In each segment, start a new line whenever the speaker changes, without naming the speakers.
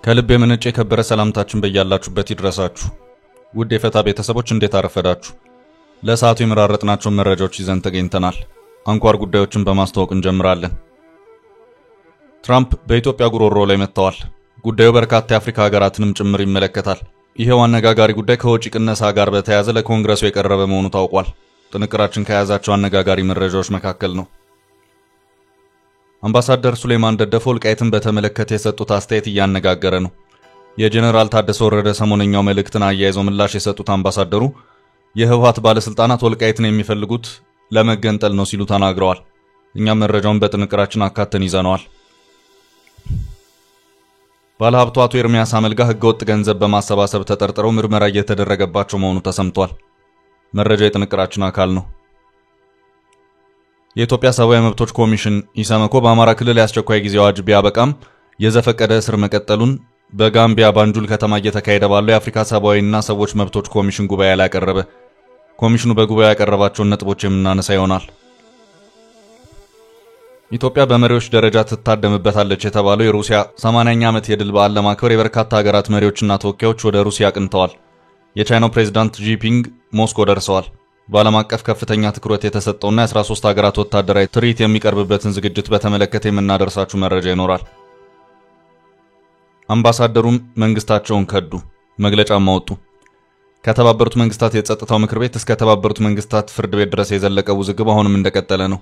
ከልብ የመነጨ የከበረ ሰላምታችን በያላችሁበት ይድረሳችሁ። ውድ የፈታ ቤተሰቦች እንዴት አረፈዳችሁ? ለሰዓቱ የመራረጥናቸው መረጃዎች ይዘን ተገኝተናል። አንኳር ጉዳዮችን በማስተዋወቅ እንጀምራለን። ትራምፕ በኢትዮጵያ ጉሮሮ ላይ መጥተዋል። ጉዳዩ በርካታ የአፍሪካ ሀገራትንም ጭምር ይመለከታል። ይሄው አነጋጋሪ ጉዳይ ከወጪ ቅነሳ ጋር በተያያዘ ለኮንግረሱ የቀረበ መሆኑ ታውቋል። ጥንቅራችን ከያዛቸው አነጋጋሪ መረጃዎች መካከል ነው። አምባሳደር ሱሌማን ደደፎ ወልቃይትን በተመለከተ የሰጡት አስተያየት እያነጋገረ ነው። የጀነራል ታደሰ ወረደ ሰሞነኛው መልእክትን አያይዘው ምላሽ የሰጡት አምባሳደሩ የህወሓት ባለስልጣናት ወልቃይትን የሚፈልጉት ለመገንጠል ነው ሲሉ ተናግረዋል። እኛም መረጃውን በጥንቅራችን አካተን ይዘነዋል። ባለሀብቱ አቶ ኤርሚያስ አመልጋ ህገወጥ ገንዘብ በማሰባሰብ ተጠርጥረው ምርመራ እየተደረገባቸው መሆኑ ተሰምቷል። መረጃ የጥንቅራችን አካል ነው። የኢትዮጵያ ሰብአዊ መብቶች ኮሚሽን ኢሰመኮ በአማራ ክልል የአስቸኳይ ጊዜ አዋጅ ቢያበቃም የዘፈቀደ እስር መቀጠሉን በጋምቢያ ባንጁል ከተማ እየተካሄደ ባለው የአፍሪካ ሰብአዊና ሰዎች መብቶች ኮሚሽን ጉባኤ ላይ ያቀረበ። ኮሚሽኑ በጉባኤው ያቀረባቸውን ነጥቦች የምናነሳ ይሆናል። ኢትዮጵያ በመሪዎች ደረጃ ትታደምበታለች የተባለው የሩሲያ 80ኛ ዓመት የድል በዓል ለማክበር የበርካታ ሀገራት መሪዎችና ተወካዮች ወደ ሩሲያ አቅንተዋል። የቻይናው ፕሬዝዳንት ጂፒንግ ሞስኮ ደርሰዋል። በዓለም አቀፍ ከፍተኛ ትኩረት የተሰጠውና የ13 ሀገራት ወታደራዊ ትርኢት የሚቀርብበትን ዝግጅት በተመለከተ የምናደርሳችሁ መረጃ ይኖራል። አምባሳደሩም መንግስታቸውን ከዱ፣ መግለጫም አወጡ። ከተባበሩት መንግስታት የጸጥታው ምክር ቤት እስከ ተባበሩት መንግስታት ፍርድ ቤት ድረስ የዘለቀው ውዝግብ አሁንም እንደቀጠለ ነው።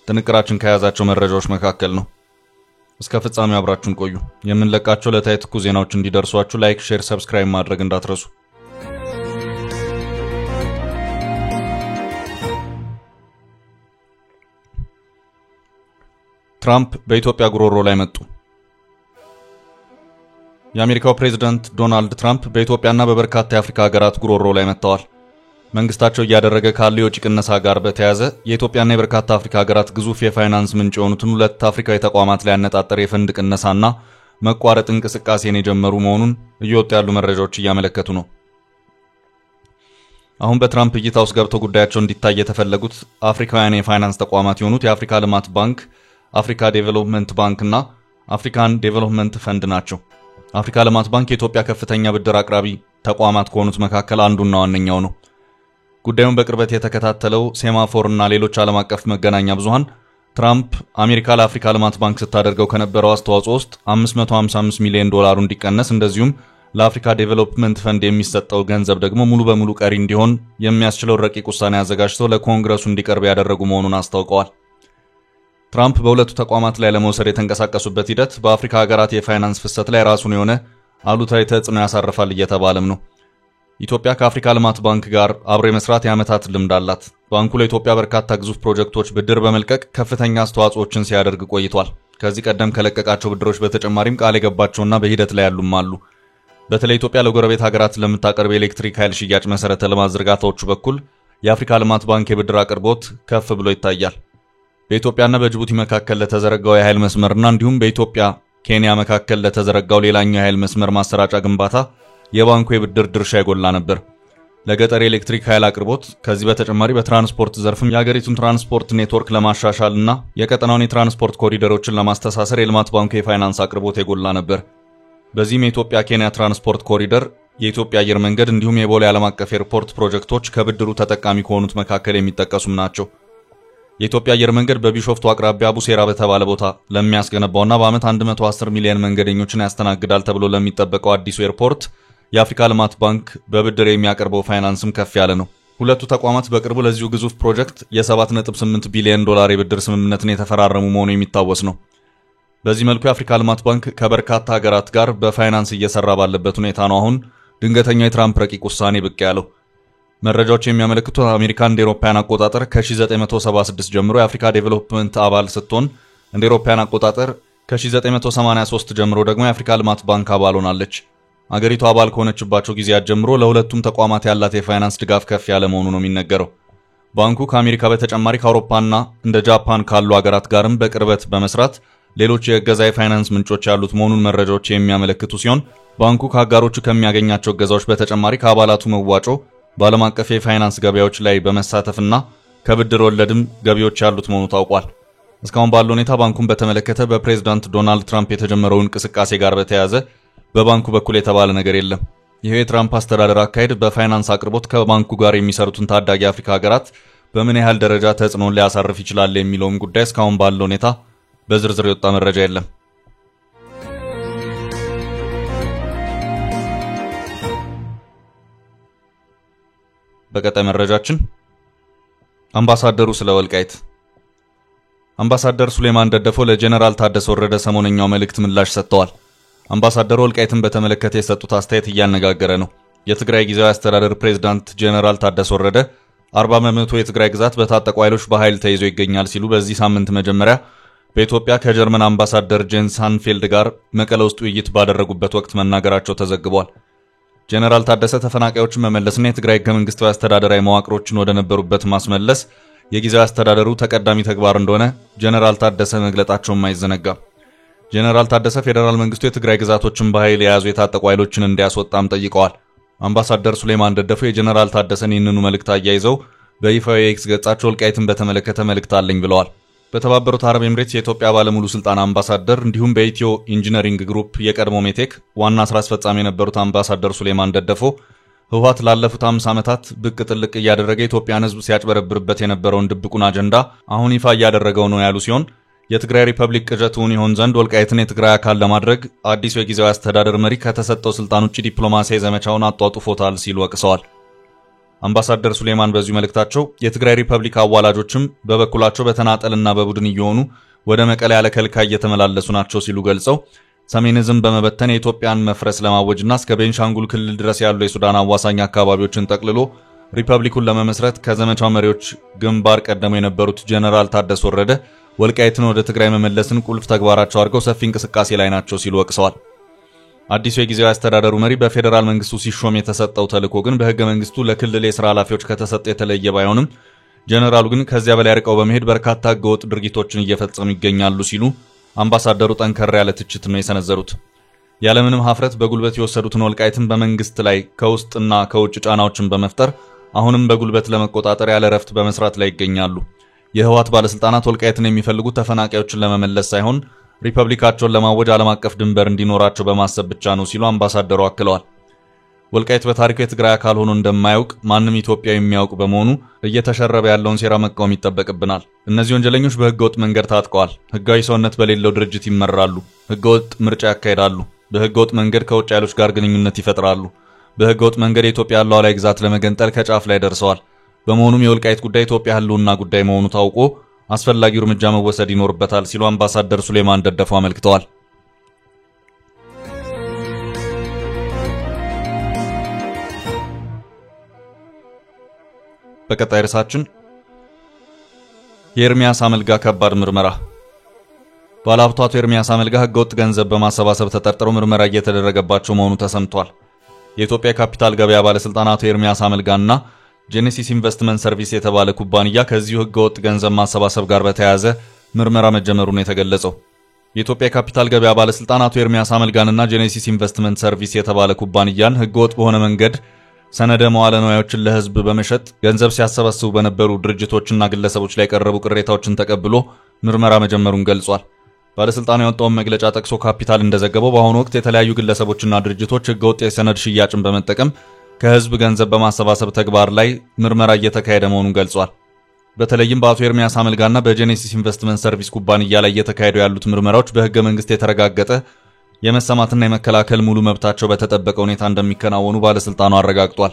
ጥንቅራችን ከያዛቸው መረጃዎች መካከል ነው። እስከ ፍጻሜው አብራችሁን ቆዩ። የምንለቃቸው ዕለታዊ ትኩስ ዜናዎች እንዲደርሷችሁ ላይክ፣ ሼር፣ ሰብስክራይብ ማድረግ እንዳትረሱ። ትራምፕ በኢትዮጵያ ጉሮሮ ላይ መጡ። የአሜሪካው ፕሬዝዳንት ዶናልድ ትራምፕ በኢትዮጵያና በበርካታ የአፍሪካ ሀገራት ጉሮሮ ላይ መጥተዋል። መንግስታቸው እያደረገ ካለው የወጪ ቅነሳ ጋር በተያያዘ የኢትዮጵያና የበርካታ አፍሪካ ሀገራት ግዙፍ የፋይናንስ ምንጭ የሆኑትን ሁለት አፍሪካዊ ተቋማት ላይ ያነጣጠረ የፈንድ ቅነሳና መቋረጥ እንቅስቃሴን የጀመሩ መሆኑን እየወጡ ያሉ መረጃዎች እያመለከቱ ነው። አሁን በትራምፕ እይታ ውስጥ ገብተው ጉዳያቸው እንዲታይ የተፈለጉት አፍሪካውያን የፋይናንስ ተቋማት የሆኑት የአፍሪካ ልማት ባንክ፣ አፍሪካ ዴቨሎፕመንት ባንክ እና አፍሪካን ዴቨሎፕመንት ፈንድ ናቸው። አፍሪካ ልማት ባንክ የኢትዮጵያ ከፍተኛ ብድር አቅራቢ ተቋማት ከሆኑት መካከል አንዱና ዋነኛው ነው። ጉዳዩን በቅርበት የተከታተለው ሴማፎር እና ሌሎች ዓለም አቀፍ መገናኛ ብዙሃን ትራምፕ አሜሪካ ለአፍሪካ ልማት ባንክ ስታደርገው ከነበረው አስተዋጽኦ ውስጥ $555 ሚሊዮን እንዲቀነስ እንደዚሁም ለአፍሪካ ዴቨሎፕመንት ፈንድ የሚሰጠው ገንዘብ ደግሞ ሙሉ በሙሉ ቀሪ እንዲሆን የሚያስችለው ረቂቅ ውሳኔ አዘጋጅተው ለኮንግረሱ እንዲቀርብ ያደረጉ መሆኑን አስታውቀዋል። ትራምፕ በሁለቱ ተቋማት ላይ ለመውሰድ የተንቀሳቀሱበት ሂደት በአፍሪካ ሀገራት የፋይናንስ ፍሰት ላይ ራሱን የሆነ አሉታዊ ተጽዕኖ ያሳርፋል እየተባለም ነው። ኢትዮጵያ ከአፍሪካ ልማት ባንክ ጋር አብሮ የመስራት የዓመታት ልምድ አላት። ባንኩ ለኢትዮጵያ በርካታ ግዙፍ ፕሮጀክቶች ብድር በመልቀቅ ከፍተኛ አስተዋጽኦችን ሲያደርግ ቆይቷል። ከዚህ ቀደም ከለቀቃቸው ብድሮች በተጨማሪም ቃል የገባቸውና በሂደት ላይ ያሉም አሉ። በተለይ ኢትዮጵያ ለጎረቤት ሀገራት ለምታቀርብ የኤሌክትሪክ ኃይል ሽያጭ መሰረተ ልማት ዝርጋታዎቹ በኩል የአፍሪካ ልማት ባንክ የብድር አቅርቦት ከፍ ብሎ ይታያል። በኢትዮጵያና በጅቡቲ መካከል ለተዘረጋው የኃይል መስመርና እንዲሁም በኢትዮጵያ ኬንያ መካከል ለተዘረጋው ሌላኛው የኃይል መስመር ማሰራጫ ግንባታ የባንኩ የብድር ድርሻ ይጎላ ነበር። ለገጠር ኤሌክትሪክ ኃይል አቅርቦት ከዚህ በተጨማሪ በትራንስፖርት ዘርፍም የሀገሪቱን ትራንስፖርት ኔትወርክ ለማሻሻልና የቀጠናውን የትራንስፖርት ኮሪደሮችን ለማስተሳሰር የልማት ባንኩ የፋይናንስ አቅርቦት የጎላ ነበር። በዚህም የኢትዮጵያ ኬንያ ትራንስፖርት ኮሪደር፣ የኢትዮጵያ አየር መንገድ እንዲሁም የቦሌ ዓለም አቀፍ ኤርፖርት ፕሮጀክቶች ከብድሩ ተጠቃሚ ከሆኑት መካከል የሚጠቀሱም ናቸው። የኢትዮጵያ አየር መንገድ በቢሾፍቱ አቅራቢያ ቡሴራ በተባለ ቦታ ለሚያስገነባውና በዓመት 110 ሚሊዮን መንገደኞችን ያስተናግዳል ተብሎ ለሚጠበቀው አዲሱ ኤርፖርት የአፍሪካ ልማት ባንክ በብድር የሚያቀርበው ፋይናንስም ከፍ ያለ ነው። ሁለቱ ተቋማት በቅርቡ ለዚሁ ግዙፍ ፕሮጀክት የ$7.8 ቢሊዮን የብድር ስምምነትን የተፈራረሙ መሆኑ የሚታወስ ነው። በዚህ መልኩ የአፍሪካ ልማት ባንክ ከበርካታ ሀገራት ጋር በፋይናንስ እየሰራ ባለበት ሁኔታ ነው አሁን ድንገተኛው የትራምፕ ረቂቅ ውሳኔ ብቅ ያለው። መረጃዎች የሚያመለክቱት አሜሪካ እንደ አውሮፓውያን አቆጣጠር ከ1976 ጀምሮ የአፍሪካ ዴቨሎፕመንት አባል ስትሆን እንደ አውሮፓውያን አቆጣጠር ከ1983 ጀምሮ ደግሞ የአፍሪካ ልማት ባንክ አባል ሆናለች። አገሪቱ አባል ከሆነችባቸው ጊዜያት ጀምሮ ለሁለቱም ተቋማት ያላት የፋይናንስ ድጋፍ ከፍ ያለ መሆኑ ነው የሚነገረው። ባንኩ ከአሜሪካ በተጨማሪ ከአውሮፓና እንደ ጃፓን ካሉ ሀገራት ጋርም በቅርበት በመስራት ሌሎች የእገዛ የፋይናንስ ምንጮች ያሉት መሆኑን መረጃዎች የሚያመለክቱ ሲሆን ባንኩ ከአጋሮቹ ከሚያገኛቸው እገዛዎች በተጨማሪ ከአባላቱ መዋጮ በዓለም አቀፍ የፋይናንስ ገበያዎች ላይ በመሳተፍና ከብድር ወለድም ገቢዎች ያሉት መሆኑ ታውቋል። እስካሁን ባለው ሁኔታ ባንኩን በተመለከተ በፕሬዝዳንት ዶናልድ ትራምፕ የተጀመረው እንቅስቃሴ ጋር በተያያዘ በባንኩ በኩል የተባለ ነገር የለም። ይህ የትራምፕ አስተዳደር አካሄድ በፋይናንስ አቅርቦት ከባንኩ ጋር የሚሰሩትን ታዳጊ አፍሪካ ሀገራት በምን ያህል ደረጃ ተጽዕኖ ሊያሳርፍ ይችላል የሚለውም ጉዳይ እስካሁን ባለው ሁኔታ በዝርዝር የወጣ መረጃ የለም። በቀጣይ መረጃችን አምባሳደሩ ስለ ወልቃይት። አምባሳደር ሱሌማን ደደፎ ለጀነራል ታደሰ ወረደ ሰሞነኛው መልእክት ምላሽ ሰጥተዋል። አምባሳደሩ ወልቃይትን በተመለከተ የሰጡት አስተያየት እያነጋገረ ነው። የትግራይ ጊዜያዊ አስተዳደር ፕሬዝዳንት ጀነራል ታደሰ ወረደ 40% የትግራይ ግዛት በታጠቁ ኃይሎች በኃይል ተይዞ ይገኛል ሲሉ በዚህ ሳምንት መጀመሪያ በኢትዮጵያ ከጀርመን አምባሳደር ጄንስ ሃንፌልድ ጋር መቀለ ውስጥ ውይይት ባደረጉበት ወቅት መናገራቸው ተዘግቧል። ጀነራል ታደሰ ተፈናቃዮችን መመለስና የትግራይ ህገ መንግስታዊ አስተዳደራዊ መዋቅሮችን ወደ ነበሩበት ማስመለስ የጊዜያዊ አስተዳደሩ ተቀዳሚ ተግባር እንደሆነ ጀነራል ታደሰ መግለጣቸውም አይዘነጋም። ጀነራል ታደሰ ፌዴራል መንግስቱ የትግራይ ግዛቶችን በኃይል የያዙ የታጠቁ ኃይሎችን እንዲያስወጣም ጠይቀዋል። አምባሳደር ሱሌማን ደደፎ የጀነራል ታደሰን ይህንኑ መልእክት አያይዘው በይፋዊ የኤክስ ገጻቸው ወልቃይትን በተመለከተ መልእክት አለኝ ብለዋል። በተባበሩት አረብ ኤምሬትስ የኢትዮጵያ ባለሙሉ ስልጣን አምባሳደር እንዲሁም በኢትዮ ኢንጂነሪንግ ግሩፕ የቀድሞ ሜቴክ ዋና ስራ አስፈጻሚ የነበሩት አምባሳደር ሱሌማን ደደፎ ህወሓት ላለፉት 50 ዓመታት ብቅ ጥልቅ እያደረገ ኢትዮጵያን ህዝብ ሲያጭበረብርበት የነበረውን ድብቁን አጀንዳ አሁን ይፋ እያደረገው ነው ያሉ ሲሆን የትግራይ ሪፐብሊክ ቅዠቱን ይሆን ዘንድ ወልቃይትን የትግራይ አካል ለማድረግ አዲሱ የጊዜያዊ አስተዳደር መሪ ከተሰጠው ስልጣን ውጪ ዲፕሎማሲያዊ ዘመቻውን አጧጡፎታል ሲሉ ወቅሰዋል። አምባሳደር ሱሌማን በዚሁ መልእክታቸው የትግራይ ሪፐብሊክ አዋላጆችም በበኩላቸው በተናጠልና በቡድን እየሆኑ ወደ መቀለ ያለ ከልካይ እየተመላለሱ ናቸው ሲሉ ገልጸው ሰሜንዝም በመበተን የኢትዮጵያን መፍረስ ለማወጅና እስከ ቤንሻንጉል ክልል ድረስ ያሉ የሱዳን አዋሳኝ አካባቢዎችን ጠቅልሎ ሪፐብሊኩን ለመመስረት ከዘመቻው መሪዎች ግንባር ቀደሙ የነበሩት ጀነራል ታደሰ ወረደ ወልቃይትን ወደ ትግራይ መመለስን ቁልፍ ተግባራቸው አድርገው ሰፊ እንቅስቃሴ ላይ ናቸው ሲሉ ወቅሰዋል። አዲሱ የጊዜያዊ አስተዳደሩ መሪ በፌዴራል መንግስቱ ሲሾም የተሰጠው ተልዕኮ ግን በህገ መንግስቱ ለክልል የሥራ ኃላፊዎች ከተሰጠ የተለየ ባይሆንም ጀነራሉ ግን ከዚያ በላይ ርቀው በመሄድ በርካታ ህገወጥ ድርጊቶችን እየፈጸሙ ይገኛሉ ሲሉ አምባሳደሩ ጠንከር ያለ ትችት ነው የሰነዘሩት። ያለምንም ሀፍረት በጉልበት የወሰዱትን ወልቃይትን በመንግስት ላይ ከውስጥና ከውጭ ጫናዎችን በመፍጠር አሁንም በጉልበት ለመቆጣጠር ያለ ረፍት በመስራት ላይ ይገኛሉ። የህወሓት ባለስልጣናት ወልቃይትን የሚፈልጉት ተፈናቃዮችን ለመመለስ ሳይሆን ሪፐብሊካቸውን ለማወጅ ዓለም አቀፍ ድንበር እንዲኖራቸው በማሰብ ብቻ ነው ሲሉ አምባሳደሩ አክለዋል። ወልቃይት በታሪኩ የትግራይ አካል ሆኖ እንደማያውቅ ማንም ኢትዮጵያዊ የሚያውቅ በመሆኑ እየተሸረበ ያለውን ሴራ መቃወም ይጠበቅብናል። እነዚህ ወንጀለኞች በህገወጥ መንገድ ታጥቀዋል። ህጋዊ ሰውነት በሌለው ድርጅት ይመራሉ። ህገወጥ ምርጫ ያካሂዳሉ። በህገወጥ መንገድ ከውጭ ኃይሎች ጋር ግንኙነት ይፈጥራሉ። በህገወጥ መንገድ የኢትዮጵያ ሉዓላዊ ግዛት ለመገንጠል ከጫፍ ላይ ደርሰዋል። በመሆኑም የወልቃይት ጉዳይ ኢትዮጵያ ህልውና ጉዳይ መሆኑ ታውቆ አስፈላጊው እርምጃ መወሰድ ይኖርበታል ሲሉ አምባሳደር ሱሌማን ደደፎ አመልክተዋል። በቀጣይ ርዕሳችን የኤርሚያስ አመልጋ ከባድ ምርመራ። ባለሀብቱ አቶ ኤርሚያስ አመልጋ ህገወጥ ገንዘብ በማሰባሰብ ተጠርጥረው ምርመራ እየተደረገባቸው መሆኑ ተሰምቷል። የኢትዮጵያ ካፒታል ገበያ ባለስልጣን አቶ ኤርሚያስ አመልጋና ጄኔሲስ ኢንቨስትመንት ሰርቪስ የተባለ ኩባንያ ከዚሁ ህገወጥ ገንዘብ ማሰባሰብ ጋር በተያያዘ ምርመራ መጀመሩን የተገለጸው የኢትዮጵያ ካፒታል ገበያ ባለስልጣን አቶ ኤርሚያስ አመልጋንና ጄኔሲስ ኢንቨስትመንት ሰርቪስ የተባለ ኩባንያን ህገወጥ በሆነ መንገድ ሰነደ መዋለ ንዋዮችን ለህዝብ በመሸጥ ገንዘብ ሲያሰባስቡ በነበሩ ድርጅቶችና ግለሰቦች ላይ የቀረቡ ቅሬታዎችን ተቀብሎ ምርመራ መጀመሩን ገልጿል። ባለስልጣኑ ያወጣውን መግለጫ ጠቅሶ ካፒታል እንደዘገበው በአሁኑ ወቅት የተለያዩ ግለሰቦችና ድርጅቶች ህገወጥ የሰነድ ሽያጭን በመጠቀም ከህዝብ ገንዘብ በማሰባሰብ ተግባር ላይ ምርመራ እየተካሄደ መሆኑን ገልጿል። በተለይም በአቶ ኤርሚያስ አመልጋና በጄኔሲስ ኢንቨስትመንት ሰርቪስ ኩባንያ ላይ እየተካሄዱ ያሉት ምርመራዎች በህገ መንግስት የተረጋገጠ የመሰማትና የመከላከል ሙሉ መብታቸው በተጠበቀ ሁኔታ እንደሚከናወኑ ባለስልጣኑ አረጋግጧል።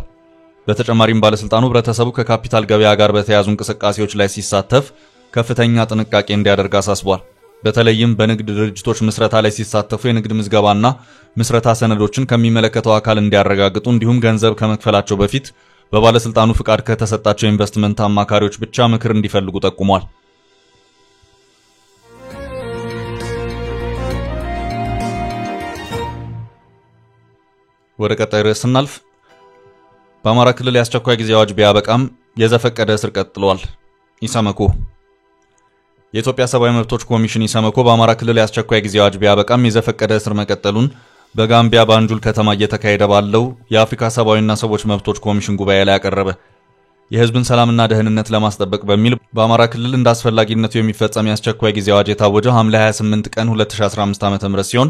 በተጨማሪም ባለስልጣኑ ህብረተሰቡ ከካፒታል ገበያ ጋር በተያያዙ እንቅስቃሴዎች ላይ ሲሳተፍ ከፍተኛ ጥንቃቄ እንዲያደርግ አሳስቧል። በተለይም በንግድ ድርጅቶች ምስረታ ላይ ሲሳተፉ የንግድ ምዝገባና ምስረታ ሰነዶችን ከሚመለከተው አካል እንዲያረጋግጡ እንዲሁም ገንዘብ ከመክፈላቸው በፊት በባለስልጣኑ ፍቃድ ከተሰጣቸው ኢንቨስትመንት አማካሪዎች ብቻ ምክር እንዲፈልጉ ጠቁሟል። ወደ ቀጣይ ርዕስ ስናልፍ በአማራ ክልል የአስቸኳይ ጊዜ አዋጅ ቢያበቃም የዘፈቀደ እስር ቀጥሏል። ኢሰመኮ የኢትዮጵያ ሰብአዊ መብቶች ኮሚሽን ኢሰመኮ በአማራ ክልል ያስቸኳይ ጊዜ አዋጅ ቢያበቃም የዘፈቀደ እስር መቀጠሉን በጋምቢያ ባንጁል ከተማ እየተካሄደ ባለው የአፍሪካ ሰብአዊና ሰዎች መብቶች ኮሚሽን ጉባኤ ላይ ያቀረበ። የህዝብን ሰላምና ደህንነት ለማስጠበቅ በሚል በአማራ ክልል እንዳስፈላጊነቱ የሚፈጸም የአስቸኳይ ጊዜ አዋጅ የታወጀው ሐምሌ 28 ቀን 2015 ዓ.ም ሲሆን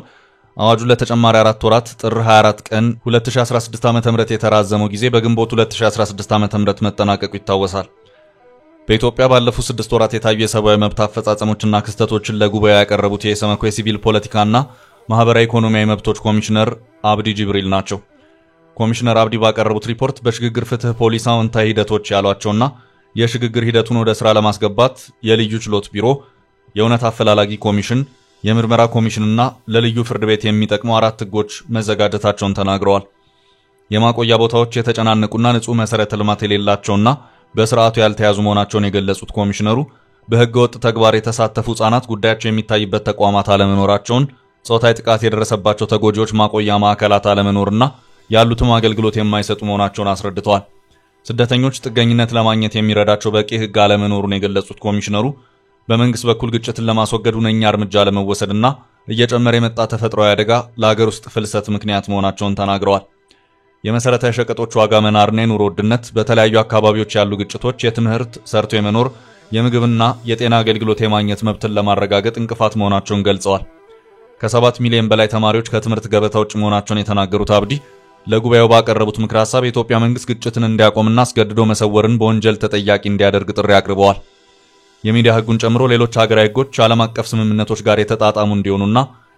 አዋጁ ለተጨማሪ 4 ወራት ጥር 24 ቀን 2016 ዓ.ም የተራዘመው ጊዜ በግንቦት 2016 ዓ.ም መጠናቀቁ ይታወሳል። በኢትዮጵያ ባለፉት 6 ወራት የታዩ የሰብአዊ መብት አፈጻጸሞችና ክስተቶችን ለጉባኤው ያቀረቡት የኢሰመኮ የሲቪል ፖለቲካና ማህበራዊ ኢኮኖሚያዊ መብቶች ኮሚሽነር አብዲ ጅብሪል ናቸው። ኮሚሽነር አብዲ ባቀረቡት ሪፖርት በሽግግር ፍትህ ፖሊሲ አዎንታዊ ሂደቶች ያሏቸውና የሽግግር ሂደቱን ወደ ስራ ለማስገባት የልዩ ችሎት ቢሮ፣ የእውነት አፈላላጊ ኮሚሽን፣ የምርመራ ኮሚሽንና ለልዩ ፍርድ ቤት የሚጠቅሙ 4 ህጎች መዘጋጀታቸውን ተናግረዋል። የማቆያ ቦታዎች የተጨናነቁና ንጹህ መሰረተ ልማት የሌላቸውና በስርዓቱ ያልተያዙ መሆናቸውን የገለጹት ኮሚሽነሩ በህገ ወጥ ተግባር የተሳተፉ ህጻናት ጉዳያቸው የሚታይበት ተቋማት አለመኖራቸውን፣ ጾታዊ ጥቃት የደረሰባቸው ተጎጂዎች ማቆያ ማዕከላት አለመኖርና ያሉትም አገልግሎት የማይሰጡ መሆናቸውን አስረድተዋል። ስደተኞች ጥገኝነት ለማግኘት የሚረዳቸው በቂ ህግ አለመኖሩን የገለጹት ኮሚሽነሩ በመንግስት በኩል ግጭትን ለማስወገድ ሁነኛ እርምጃ ለመወሰድና እየጨመረ የመጣ ተፈጥሯዊ አደጋ ለሀገር ውስጥ ፍልሰት ምክንያት መሆናቸውን ተናግረዋል። የመሰረታዊ ሸቀጦች ዋጋ መናርና የኑሮ ውድነት፣ በተለያዩ አካባቢዎች ያሉ ግጭቶች የትምህርት፣ ሰርቶ የመኖር፣ የምግብና የጤና አገልግሎት የማግኘት መብትን ለማረጋገጥ እንቅፋት መሆናቸውን ገልጸዋል። ከ7 ሚሊዮን በላይ ተማሪዎች ከትምህርት ገበታ ውጭ መሆናቸውን የተናገሩት አብዲ ለጉባኤው ባቀረቡት ምክር ሐሳብ የኢትዮጵያ መንግስት ግጭትን እንዲያቆምና አስገድዶ መሰወርን በወንጀል ተጠያቂ እንዲያደርግ ጥሪ አቅርበዋል። የሚዲያ ህጉን ጨምሮ ሌሎች ሀገራዊ ህጎች ዓለም አቀፍ ስምምነቶች ጋር የተጣጣሙ እንዲሆኑና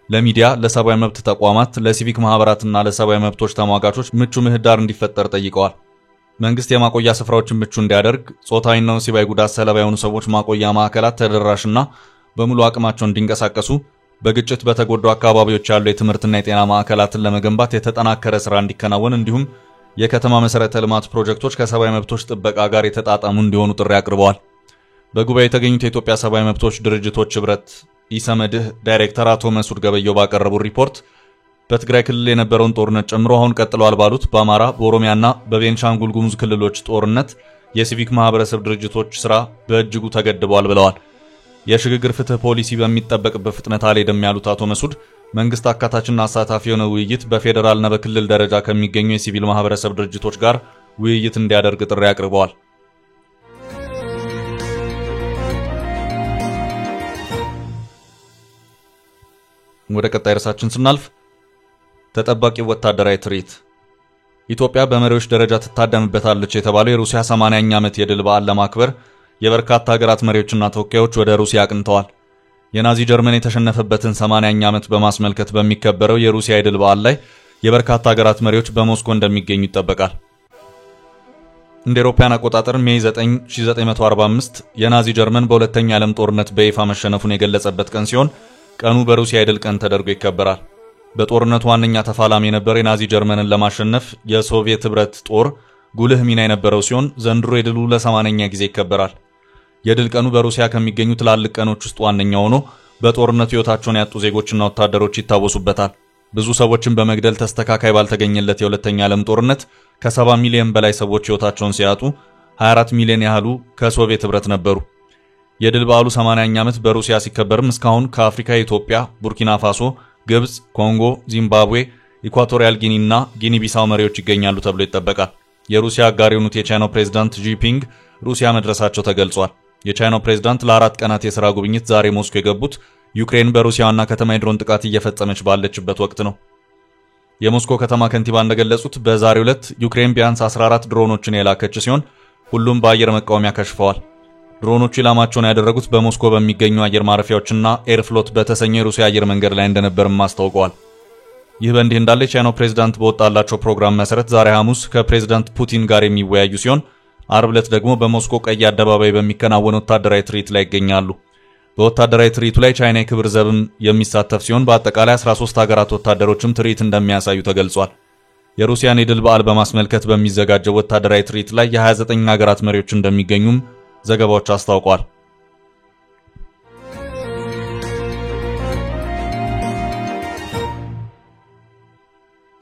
ለሚዲያ፣ ለሰብአዊ መብት ተቋማት፣ ለሲቪክ ማህበራትና ለሰብአዊ መብቶች ተሟጋቾች ምቹ ምህዳር እንዲፈጠር ጠይቀዋል። መንግስት የማቆያ ስፍራዎችን ምቹ እንዲያደርግ፣ ጾታዊና ወሲባዊ ጉዳት ሰለባ የሆኑ ሰዎች ማቆያ ማዕከላት ተደራሽና በሙሉ አቅማቸው እንዲንቀሳቀሱ፣ በግጭት በተጎዱ አካባቢዎች ያሉ የትምህርትና የጤና ማዕከላትን ለመገንባት የተጠናከረ ስራ እንዲከናወን እንዲሁም የከተማ መሰረተ ልማት ፕሮጀክቶች ከሰብአዊ መብቶች ጥበቃ ጋር የተጣጣሙ እንዲሆኑ ጥሪ አቅርበዋል። በጉባኤው የተገኙት የኢትዮጵያ ሰብአዊ መብቶች ድርጅቶች ህብረት ኢሰመድህ ዳይሬክተር አቶ መስዑድ ገበየው ባቀረቡት ሪፖርት በትግራይ ክልል የነበረውን ጦርነት ጨምሮ አሁን ቀጥሏል ባሉት በአማራ፣ በኦሮሚያና በቤንሻንጉል ጉሙዝ ክልሎች ጦርነት የሲቪክ ማህበረሰብ ድርጅቶች ስራ በእጅጉ ተገድቧል ብለዋል። የሽግግር ፍትህ ፖሊሲ በሚጠበቅበት ፍጥነት አልሄደም ያሉት አቶ መስዑድ መንግስት አካታችና አሳታፊ የሆነ ውይይት በፌዴራልና በክልል ደረጃ ከሚገኙ የሲቪል ማህበረሰብ ድርጅቶች ጋር ውይይት እንዲያደርግ ጥሪ አቅርበዋል። ወደ ቀጣይ ርዕሳችን ስናልፍ ተጠባቂ ወታደራዊ ትርኢት። ኢትዮጵያ በመሪዎች ደረጃ ትታደምበታለች የተባለው የሩሲያ 80ኛ ዓመት የድል በዓል ለማክበር የበርካታ ሀገራት መሪዎችና ተወካዮች ወደ ሩሲያ አቅንተዋል። የናዚ ጀርመን የተሸነፈበትን 80ኛ ዓመት በማስመልከት በሚከበረው የሩሲያ የድል በዓል ላይ የበርካታ ሀገራት መሪዎች በሞስኮ እንደሚገኙ ይጠበቃል። እንደ አውሮፓውያን አቆጣጠር ሜይ 9 1945 የናዚ ጀርመን በሁለተኛው የዓለም ጦርነት በይፋ መሸነፉን የገለጸበት ቀን ሲሆን ቀኑ በሩሲያ የድል ቀን ተደርጎ ይከበራል። በጦርነቱ ዋነኛ ተፋላሚ የነበረው የናዚ ጀርመንን ለማሸነፍ የሶቪየት ህብረት ጦር ጉልህ ሚና የነበረው ሲሆን ዘንድሮ የድሉ ለ80ኛ ጊዜ ይከበራል። የድል ቀኑ በሩሲያ ከሚገኙ ትላልቅ ቀኖች ውስጥ ዋነኛው ሆኖ በጦርነቱ ህይወታቸውን ያጡ ዜጎችና ወታደሮች ይታወሱበታል። ብዙ ሰዎችን በመግደል ተስተካካይ ባልተገኘለት የሁለተኛ ዓለም ጦርነት ከ70 ሚሊዮን በላይ ሰዎች ህይወታቸውን ሲያጡ 24 ሚሊዮን ያህሉ ከሶቪየት ህብረት ነበሩ። የድል በዓሉ 80ኛ ዓመት በሩሲያ ሲከበርም እስካሁን ከአፍሪካ ኢትዮጵያ፣ ቡርኪና ፋሶ፣ ግብጽ፣ ኮንጎ፣ ዚምባብዌ፣ ኢኳቶሪያል ጊኒና ጊኒ ቢሳው መሪዎች ይገኛሉ ተብሎ ይጠበቃል። የሩሲያ አጋር የሆኑት የቻይናው ፕሬዝዳንት ጂፒንግ ሩሲያ መድረሳቸው ተገልጿል። የቻይናው ፕሬዝዳንት ለ4 ቀናት የሥራ ጉብኝት ዛሬ ሞስኮ የገቡት ዩክሬን በሩሲያ ዋና ከተማ የድሮን ጥቃት እየፈጸመች ባለችበት ወቅት ነው። የሞስኮ ከተማ ከንቲባ እንደገለጹት በዛሬው ዕለት ዩክሬን ቢያንስ 14 ድሮኖችን የላከች ሲሆን ሁሉም በአየር መቃወሚያ ከሽፈዋል። ድሮኖቹ ኢላማቸውን ያደረጉት በሞስኮ በሚገኙ አየር ማረፊያዎችና ኤርፍሎት በተሰኘው የሩሲያ አየር መንገድ ላይ እንደነበርም አስታውቀዋል። ይህ በእንዲህ እንዳለ የቻይናው ፕሬዝዳንት በወጣላቸው ፕሮግራም መሰረት ዛሬ ሐሙስ ከፕሬዝዳንት ፑቲን ጋር የሚወያዩ ሲሆን አርብ ዕለት ደግሞ በሞስኮ ቀይ አደባባይ በሚከናወን ወታደራዊ ትርኢት ላይ ይገኛሉ። በወታደራዊ ትርኢቱ ላይ ቻይና የክብር ዘብም የሚሳተፍ ሲሆን በአጠቃላይ 13 ሀገራት ወታደሮችም ትርኢት እንደሚያሳዩ ተገልጿል። የሩሲያን የድል በዓል በማስመልከት በሚዘጋጀው ወታደራዊ ትርኢት ላይ የ29 ሀገራት መሪዎች እንደሚገኙም ዘገባዎች አስታውቀዋል።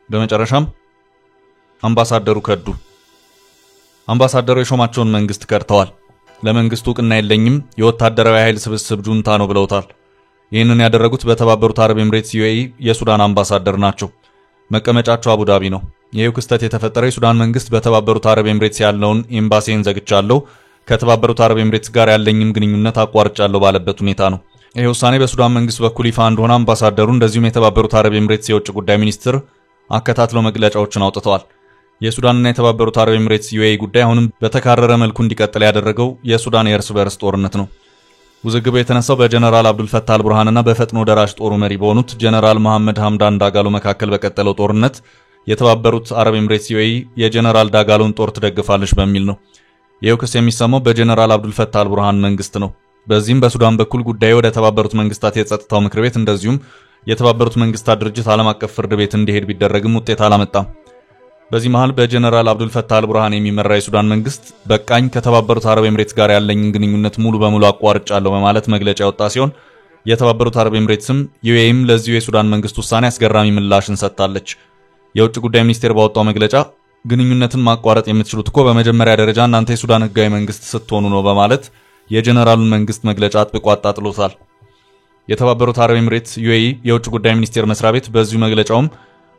በመጨረሻም አምባሳደሩ ከዱ። አምባሳደሩ የሾማቸውን መንግስት ከድተዋል። ለመንግስቱ ዕውቅና የለኝም፣ የወታደራዊ ኃይል ስብስብ ጁንታ ነው ብለውታል። ይህንን ያደረጉት በተባበሩት አረብ ኤምሬትስ ዩኤኢ የሱዳን አምባሳደር ናቸው። መቀመጫቸው አቡዳቢ ነው። ይህው ክስተት የተፈጠረው የሱዳን መንግስት በተባበሩት አረብ ኤምሬትስ ያለውን ኤምባሲን ዘግቻለሁ፣ ከተባበሩት አረብ ኤምሬትስ ጋር ያለኝም ግንኙነት አቋርጫለሁ ባለበት ሁኔታ ነው። ይህ ውሳኔ በሱዳን መንግስት በኩል ይፋ እንደሆነ አምባሳደሩ እንደዚሁም የተባበሩት አረብ ኤምሬትስ የውጭ ጉዳይ ሚኒስትር አከታትለው መግለጫዎችን አውጥተዋል። የሱዳንና የተባበሩት አረብ ኤምሬትስ ዩኤኢ ጉዳይ አሁንም በተካረረ መልኩ እንዲቀጥል ያደረገው የሱዳን የእርስ በርስ ጦርነት ነው። ውዝግቡ የተነሳው በጀነራል አብዱል ፈታህ አልቡርሃንና በፈጥኖ ደራሽ ጦሩ መሪ በሆኑት ጀነራል መሐመድ ሐምዳን ዳጋሎ መካከል በቀጠለው ጦርነት የተባበሩት አረብ ኤምሬትስ ዩኤኢ የጀነራል ዳጋሎን ጦር ትደግፋለች በሚል ነው። ይህው ክስ የሚሰማው በጀነራል አብዱል ፈታህ አልቡርሃን መንግስት ነው። በዚህም በሱዳን በኩል ጉዳዩ ወደ ተባበሩት መንግስታት የጸጥታው ምክር ቤት እንደዚሁም የተባበሩት መንግስታት ድርጅት ዓለም አቀፍ ፍርድ ቤት እንዲሄድ ቢደረግም ውጤት አላመጣም። በዚህ መሃል በጀነራል አብዱል ፈታህ አልቡርሃን የሚመራ የሱዳን መንግስት በቃኝ፣ ከተባበሩት አረብ ኤምሬትስ ጋር ያለኝን ግንኙነት ሙሉ በሙሉ አቋርጫለሁ በማለት መግለጫ ያወጣ ሲሆን የተባበሩት አረብ ኤምሬትስም ዩኤኢም ለዚሁ የሱዳን መንግስት ውሳኔ አስገራሚ ምላሽን ሰጥታለች። የውጭ ጉዳይ ሚኒስቴር ባወጣው መግለጫ ግንኙነትን ማቋረጥ የምትችሉት እኮ በመጀመሪያ ደረጃ እናንተ የሱዳን ህጋዊ መንግስት ስትሆኑ ነው በማለት የጀነራሉን መንግስት መግለጫ አጥብቆ አጣጥሎታል። የተባበሩት አረብ ኤምሬትስ ዩኤኢ የውጭ ጉዳይ ሚኒስቴር መስሪያ ቤት በዚሁ መግለጫውም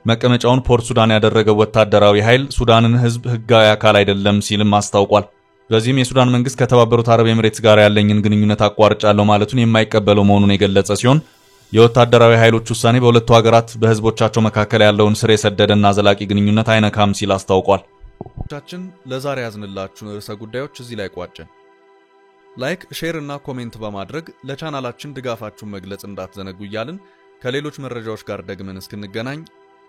መቀመጫውን ፖርት ሱዳን ያደረገው ወታደራዊ ኃይል ሱዳንን ህዝብ ህጋዊ አካል አይደለም ሲልም አስታውቋል። በዚህም የሱዳን መንግስት ከተባበሩት አረብ ኤምሬትስ ጋር ያለኝን ግንኙነት አቋርጫለሁ ማለቱን የማይቀበለው መሆኑን የገለጸ ሲሆን የወታደራዊ ኃይሎች ውሳኔ በሁለቱ ሀገራት በህዝቦቻቸው መካከል ያለውን ስር የሰደደና ዘላቂ ግንኙነት አይነካም ሲል አስታውቋል። ቻችን ለዛሬ ያዝንላችሁ ርዕሰ ጉዳዮች እዚህ ላይ ቋጨን። ላይክ፣ ሼር እና ኮሜንት በማድረግ ለቻናላችን ድጋፋችሁን መግለጽ እንዳትዘነጉ እያልን ከሌሎች መረጃዎች ጋር ደግመን እስክንገናኝ